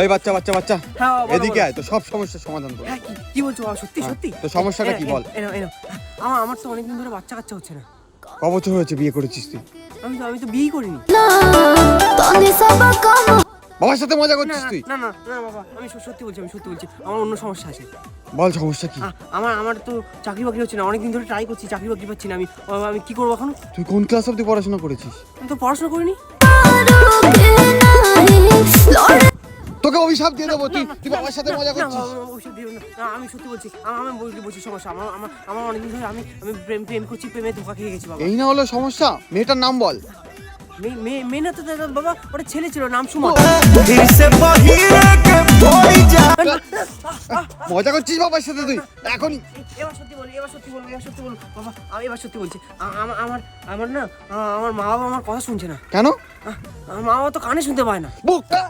এই বাচ্চা বাচ্চা বাচ্চা, হ্যাঁ, বলো, এদিকে বলো। আয়, তো সব সমস্যার সমাধান করব। হ্যাঁ, কি বলছো বাবা? সত্যি সত্যি? তো সমস্যাটা কি বল? এনো আমার তো অনেকদিন ধরে বাচ্চা কাচ্চা হচ্ছে না। ক বছর হয়েছে বিয়ে করেছিস তুই? আমি তো বিয়ে করিনি। বাবার সাথে মজা না করছিস তুই? না না না বাবা, আমি সত্যি বলছি, আমার অন্য সমস্যা আছে। বল সমস্যা কি? আমার তো চাকরি বাকরি হচ্ছে না, অনেকদিন ধরে ট্রাই করছি, চাকরি বাকরি পাচ্ছি না। আমি কি করবো এখন? তুই কোন ক্লাস অবধি পড়াশোনা করেছিস? আমি তো পড়াশোনা করিনি। তোকে অভিশাপ দিয়ে দেবো, তুই বাবার সাথে মজা করছিস। আমি সত্যি বলছি, আমার বলছি সমস্যা। আমার অনেকদিন ধরে আমি প্রেম করছি, প্রেমে ধোকা খেয়ে গেছি বাবা। এই না হলো সমস্যা? মেয়েটার নাম বল। মেয়ে না তো দাদা বাবা, ওটা ছেলে ছিল, নাম সুমন। মজা করছিস বাবার সাথে তুই এখনই? এবার সত্যি বল বাবা, আমি এবার সত্যি বলছি। আমার না, আমার মা বাবা আমার কথা শুনছে না। কেন? আমার মা বাবা তো কানে শুনতে পায় না। বোকা।